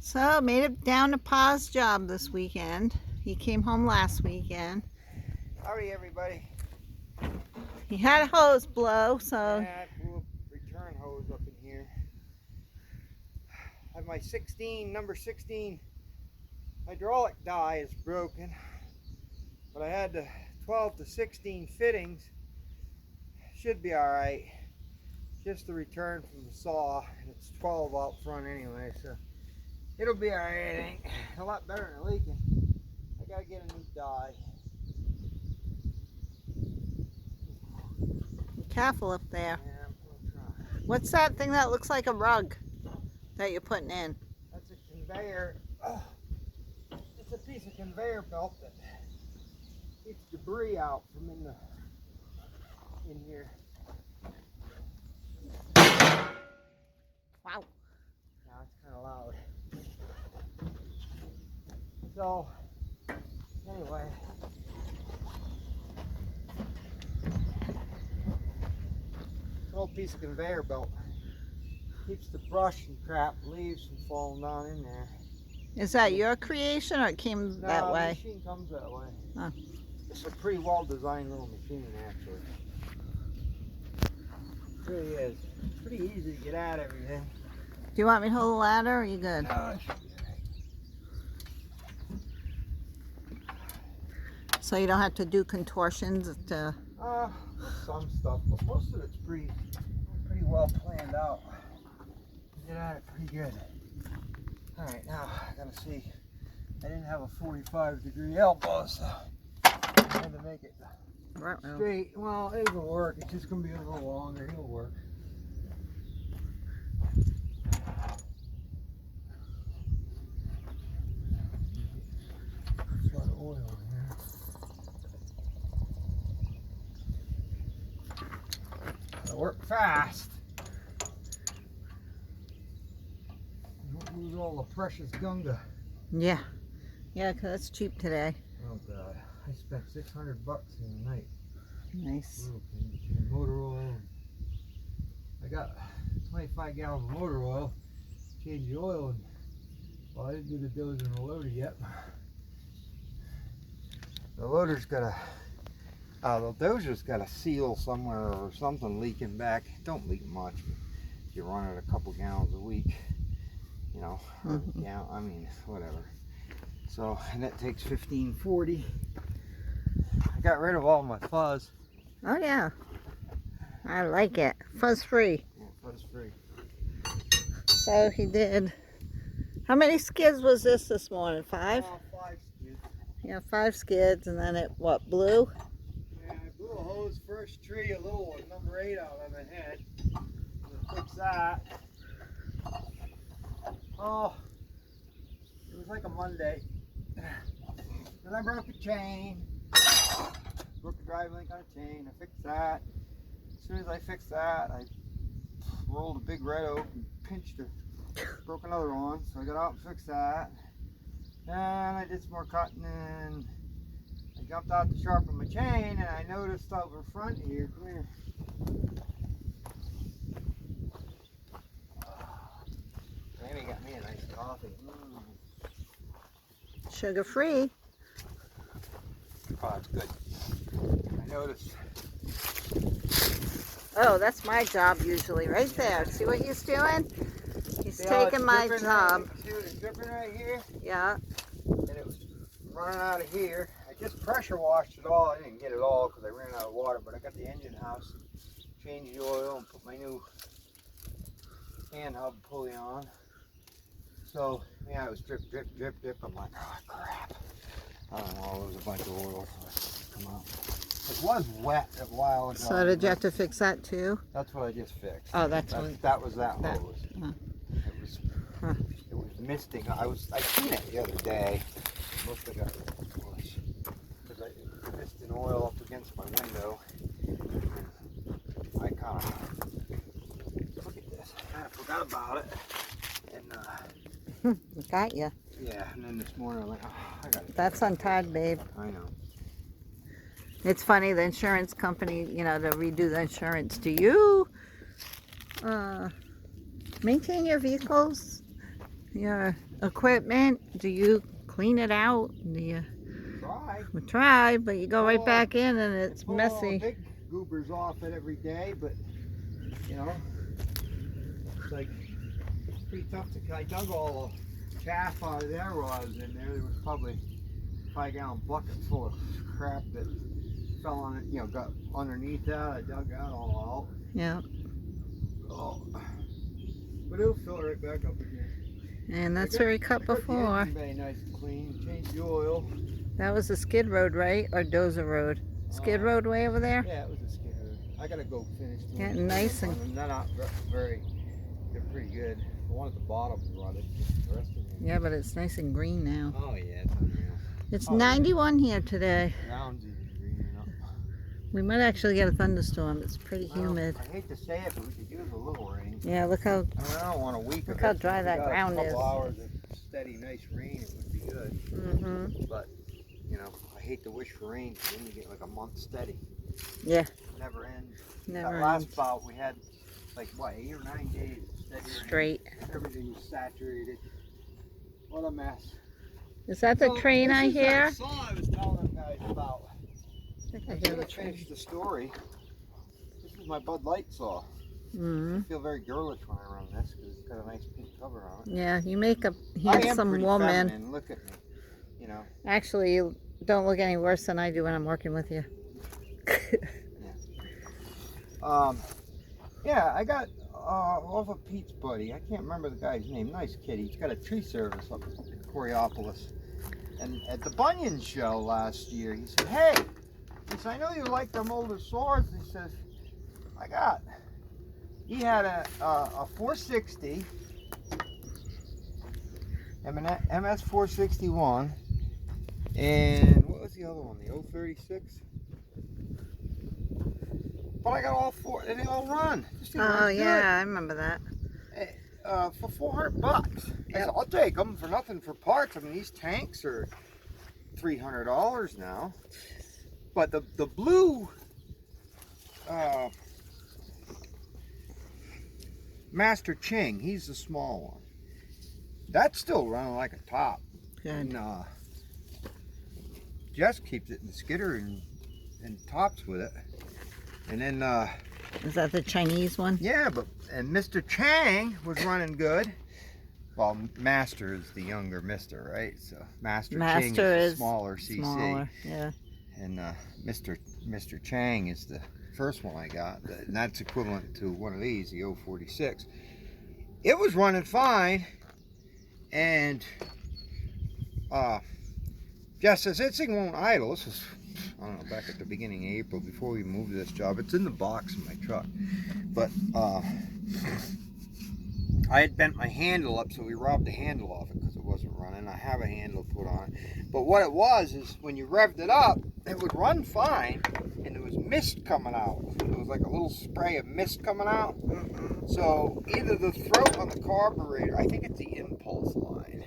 So, made it down to Pa's job this weekend. He came home last weekend. Howdy, everybody. He had a hose blow, so Yeah, I blew a return hose up in here. I have my number 16 hydraulic die is broken, but I had the 12 to 16 fittings. Should be all right. Just the return from the saw, and it's 12 out front anyway, so it'll be all right. It ain't a lot better than leaking. I gotta get a new die. be careful up there. Yeah, I'm gonna try. What's that thing that looks like a rug that you're putting in? That's a conveyor. It's a piece of conveyor belt that keeps debris out from in here. Wow. Now it's kind of loud. So anyway, little piece of conveyor belt keeps the brush and crap, leaves from falling down in there. Is that your creation or it came No, that the way? machine comes that way. Oh. It's a pretty well designed little machine, actually. It really is. It's pretty easy to get at everything. Do you want me to hold the ladder or are you good? No, it should be So you don't have to do contortions to... some stuff, but most of it's pretty well planned out. You get at it pretty good. All right, now I gotta see. I didn't have a 45-degree elbow, so I had to make it straight. Well, it'll work. It's just gonna be a little longer. It'll work. There's a lot of oil in here. Gotta work fast. Don't lose all the precious gunga. Yeah. Yeah, because it's cheap today. Oh God, I spent $600 in the night. Nice. Between motor oil. I got 25 gallons of motor oil. Changed the oil, and well, I didn't do the dozer and the loader yet. The loader's got the dozer's got a seal somewhere or something leaking back. Don't leak much, but if you run it a couple gallons a week, you know, I mean, whatever. So, and that takes $15.40. I got rid of all my fuzz. Oh yeah. I like it. Fuzz free. Yeah, fuzz free. So he did. How many skids was this morning? 5? 5 skids. Yeah, 5 skids, and then it what, blew? Yeah, I blew a hose first tree, a little one, number 8 out of my head. To fix that. Oh, it was like a Monday. Then I broke a chain. Broke the drive link on a chain. I fixed that. As soon as I fixed that, I rolled a big red oak and pinched it. Broke another one, so I got out and fixed that. Then I did some more cutting and I jumped out to sharpen my chain and I noticed over front here, come here. Amy got me a nice coffee. Sugar free. Oh, it's good. I noticed. Oh, that's my job usually, right there. See what he's doing? He's taking my job. See what it's dripping right here? Yeah. And it was running out of here. I just pressure washed it all. I didn't get it all because I ran out of water, but I got the engine house, changed the oil, and put my new hand hub pulley on. So, yeah, it was drip, drip, drip, drip. I'm like, oh, crap. I don't know, there was a bunch of oil. So come out. It was wet a while ago. So did you have to fix that too? That's what I just fixed. Oh, that was that hose. It was misting. I seen it the other day. Must have got bush because I missed an oil up against my window. I kind of look at this. I kind of forgot about it. And got you. yeah, and then this morning I'm like, oh, I got it. That's untied, babe. I know. It's funny, the insurance company, you know, to redo the insurance. Do you maintain your vehicles your equipment? Do you clean it out? Do you Try. we try, but you go right Oh, back in and it's Pull all the messy. big goobers off it every day, but you know, it's like pretty tough to. I dug all the chaff out of there while I was in there. There was probably a 5-gallon bucket full of crap that fell on it. You know, got underneath that. I dug that all out. Yeah. Oh, but it'll fill right back up again. And that's where we cut I got the before. engine bay nice and clean. Changed the oil. That was the Skid Road, right? Or Dozer Road? Skid Road way over there? Yeah, it was a skid road. I gotta go finish doing Getting nice and they're not very. They're pretty good. The one at the bottom rotted. The rest of them. yeah, but it's nice and green now. Oh yeah, it's unreal. It's Oh, 91 here today. Ground's even greener now. We might actually get a thunderstorm. It's pretty Well, humid. I hate to say it, but we could use a little rain. Yeah, look how I mean, I don't want a week Look of how it. dry If we that got ground a couple is. hours of steady, nice rain, it would be good. mm-hmm. But you know, I hate to wish for rain because then you get like a month steady. Yeah. Never ends. Never That last ends. bout we had like what, 8 or 9 days of steady rain. Straight. Everything was saturated. What a mess. Is that the train I hear? This is that saw I was telling them guys about. I think I I hear should the have train. finished the story. This is my Bud Light saw. Mm-hmm. I feel very girlish when I run this because it's got a nice pink cover on it. Yeah, you make a I am handsome pretty woman. feminine. Look at me. You know. Actually, you don't look any worse than I do when I'm working with you. Yeah, I got off of Pete's buddy. I can't remember the guy's name. Nice kid. He's got a tree service up in Coriopolis. And at the Bunyan show last year, he said, "Hey," he said, "I know you like them older saws." He says, he had a 460, MS 461, and what was the other one? The 036? But I got all four, and they all run. This thing Oh runs yeah, I remember that. good. For $400. I said, I'll take them for nothing for parts. I mean, these tanks are $300 now. But the blue Master Ching, he's the small one. That's still running like a top. Good. And Jess keeps it in the skidder and tops with it. And then Is that the Chinese one? yeah, and Mr. Chang was running good. Well, Master is the younger Mister, right? So Master Ching is the smaller CC. Smaller, yeah. And Mr. Chang is the first one I got, and that's equivalent to one of these, the 046. It was running fine, and Jess says, "This thing won't idle." This was, I don't know, back at the beginning of April, before we moved to this job. It's in the box in my truck. But I had bent my handle up, so we robbed the handle off it because it wasn't running. I have a handle put on it. But what it was is when you revved it up, it would run fine, and there was mist coming out. There was like a little spray of mist coming out. So either the throat on the carburetor, I think it's the impulse line.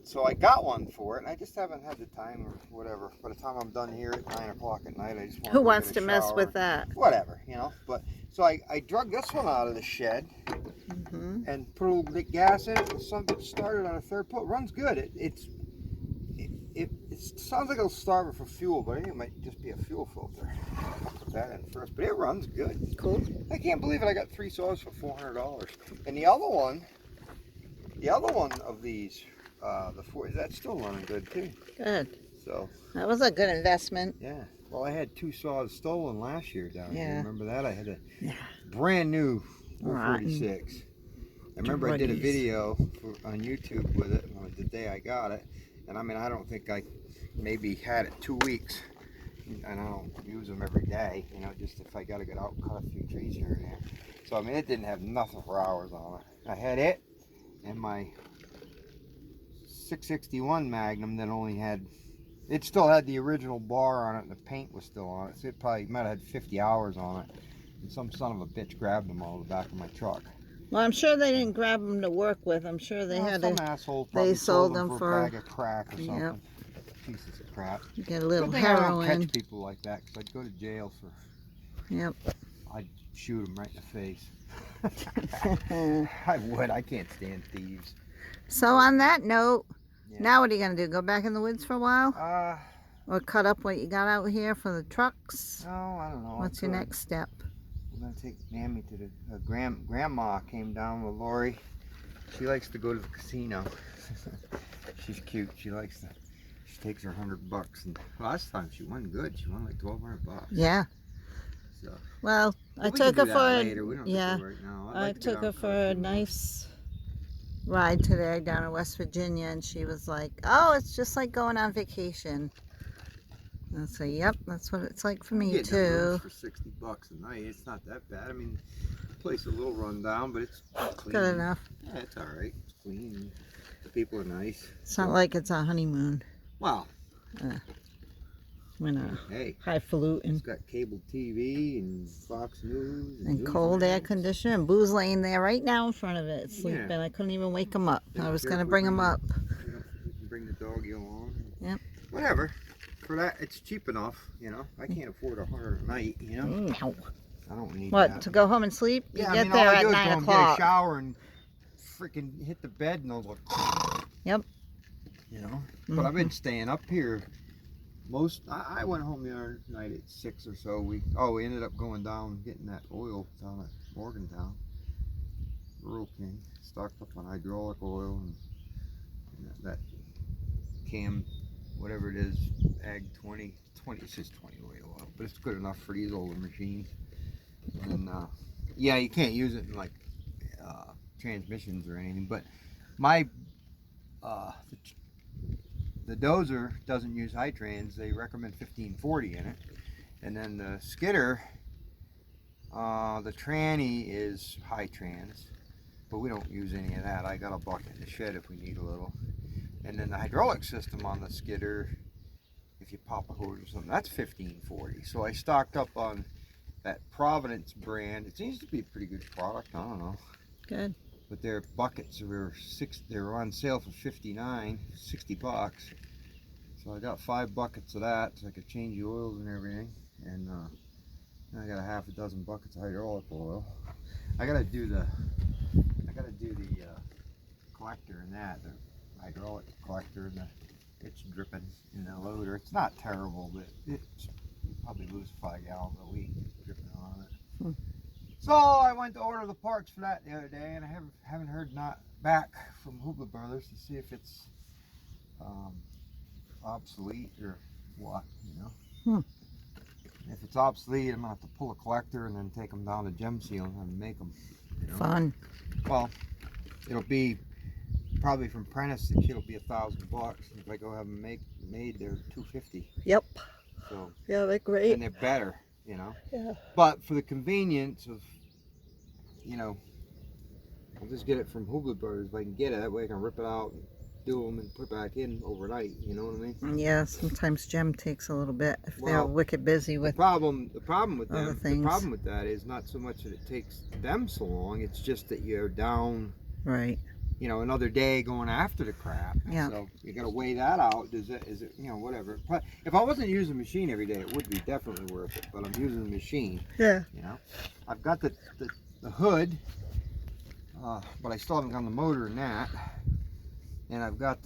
So I got one for it, and I just haven't had the time or whatever. By the time I'm done here at 9 o'clock at night, I just want Who to wants get to a mess shower. with that? Whatever, you know. But so I drug this one out of the shed Mm-hmm. and put a little bit of gas in it. The sun started on a third pull. It runs good. It sounds like it'll starve for fuel, but I think it might just be a fuel filter. I'll put that in first, but it runs good. Cool. I can't believe it. I got 3 saws for $400. And the other one of these, the 4, that's still running good too. Good. So That was a good investment. yeah. Well, I had 2 saws stolen last year down here. Yeah. Remember that? I had a Yeah. brand new Rotten. 446. I remember I did a Druggies. video on YouTube with it on the day I got it, and I mean, I don't think I maybe had it 2 weeks, and I don't use them every day, you know, just if I got to get out and cut a few trees here and there. So I mean, it didn't have nothing for hours on it. I had it and my 661 Magnum that only had, it still had the original bar on it, and the paint was still on it, so it probably might have had 50 hours on it. And some son of a bitch grabbed them all in the back of my truck. Well, I'm sure they didn't grab them to work with. I'm sure they Well, had some to asshole probably sold them them for a for- bag of crack or something. Yep. Pieces of crap. get a little Good thing I don't heroin. catch people like that because I'd go to jail for. Yep. shoot him right in the face. I would. I can't stand thieves. So on that note, Yeah. now what are you gonna do? Go back in the woods for a while, Uh, or cut up what you got out here for the trucks? no, I don't know. What's your next step? We're gonna take Mammy to the grandma came down with Lori. She likes to go to the casino. She's cute. She takes her $100, and last time she won good. She won like $1,200. Yeah. So. Well, I We can took do her that for later. We don't have to do it right now. I'd I like to get took out her and for a cartoon. nice ride today down in West Virginia, and she was like, "Oh, it's just like going on vacation." And I said, "Yep, that's what it's like for me Getting the rooms too." for $60 a night. It's not that bad. I mean, the place is a little run down, but it's clean. Good enough. Yeah, it's all right. It's clean. The people are nice. It's not like it's a honeymoon. Wow. We're not Hey, highfalutin. it's got cable TV and Fox News And cold air Newsmax. conditioner, and Boo's laying there right now in front of it, sleeping. Yeah. I couldn't even wake him up. I was Careful, gonna bring him up. You know, you can bring the doggy along. Yep. Whatever. For that, it's cheap enough. You know, I can't afford $100 a night. You know, No. I don't need What, that. to go home and sleep? You Yeah, I get mean, there all I at do is 9 go and get a o'clock. shower and freaking hit the bed and I'll go. Yep. You know, but I've been staying up here. I went home the other night at 6 or so. We ended up going down getting that oil down at Morgantown. Rural King stocked up on hydraulic oil and that cam, whatever it is, Ag 20. It says 20 oil, but it's good enough for these older machines. And yeah, you can't use it in like transmissions or anything. But my the dozer doesn't use high trans. They recommend 1540 in it. And then the skidder, the tranny is high trans, but we don't use any of that. I got a bucket in the shed if we need a little. And then the hydraulic system on the skidder, if you pop a hose or something, that's 1540. So I stocked up on that Providence brand. It seems to be a pretty good product. I don't know. Good. But their buckets they were on sale for $60. So I got 5 buckets of that, so I could change the oils and everything. And I got a half a dozen buckets of hydraulic oil. I gotta do the collector in that, the hydraulic collector, and it's dripping in the loader. It's not terrible, but you probably lose 5 gallons a week dripping on it. So I went to order the parts for that the other day, and I haven't heard back from Hubler Brothers to see if it's obsolete or what, you know. If it's obsolete, I'm gonna have to pull a collector and then take them down to Gem Seal and have them make them. You know? Fun. Well, it'll be probably from Prentice. It'll be $1,000. If I go have them made, they're $250. Yep. So Yeah, they're great. and they're better, you know. Yeah. But for the convenience of, you know, I'll just get it from Hubler Brothers if I can get it. That way I can rip it out, and do them, and put it back in overnight. You know what I mean? Yeah, sometimes Gem takes a little bit if they're Well, wicked busy with The problem with other them, things. the problem with that is not so much that it takes them so long. It's just that you're down, right. you know, another day going after the crap. Yeah. So you got to weigh that out. Is it, you know, whatever. But if I wasn't using the machine every day, it would be definitely worth it. But I'm using the machine. Yeah. You know, I've got the hood, but I still haven't got the motor in that. And I've got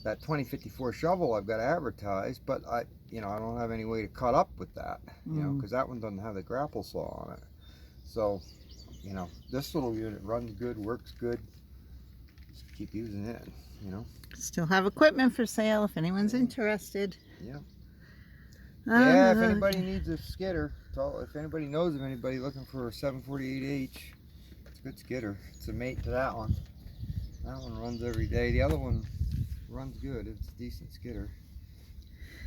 that 2054 shovel I've got advertised, but I don't have any way to cut up with that, you know, because that one doesn't have the grapple saw on it. So, you know, this little unit runs good, works good. Just keep using it, you know. Still have equipment for sale if anyone's interested. Yeah. Yeah, if Uh, anybody needs a skidder, if anybody knows of anybody looking for a 748H, it's a good skidder. It's a mate to that one. That one runs every day. The other one runs good. It's a decent skidder.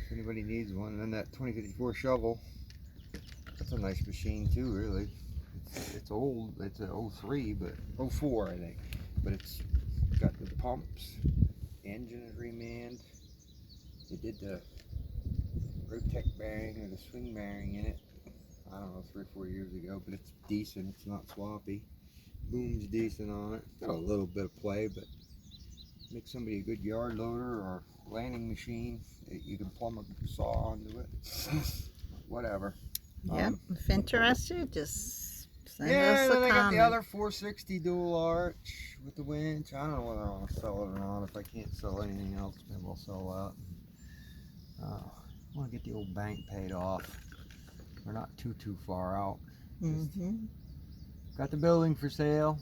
If anybody needs one. And then that 2054 shovel, that's a nice machine too, really. It's old. It's an 03, but 04, I think. But it's got the pumps. Engine is remanned. They did the Rotec bearing or the swing bearing in it, I don't know, 3 or 4 years ago, but it's decent. It's not sloppy. Boom's decent on it. Got a little bit of play, but makes somebody a good yard loader or landing machine. You can plumb a saw onto it. Whatever. Yep. If interested, just send Yeah, us and a then I got the comment. other 460 dual arch with the winch. I don't know whether I want to sell it or not. If I can't sell anything else, maybe I'll sell that. I want to get the old bank paid off. We're not too far out. Mm-hmm. Got the building for sale.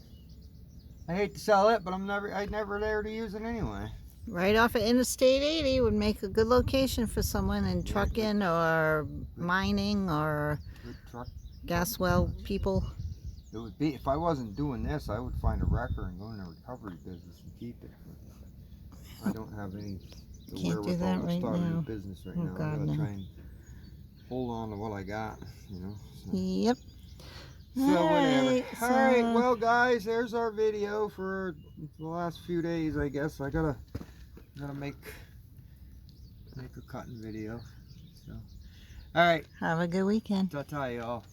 I hate to sell it, but I'd never there to use it anyway. Right off of Interstate 80 would make a good location for someone in Yeah, trucking or mining or Good truck. gas well people. It would be, if I wasn't doing this, I would find a wrecker and go in the recovery business and keep it. But I don't have the Can't do wherewithal that to right start a new now. business right Oh, now. I God, gotta no. try and hold on to what I got, you know. So, Yep. so whatever. Alright, Alright, well guys, there's our video for the last few days, I guess. I gotta make a cutting video. So alright. have a good weekend. Ta-ta, y'all.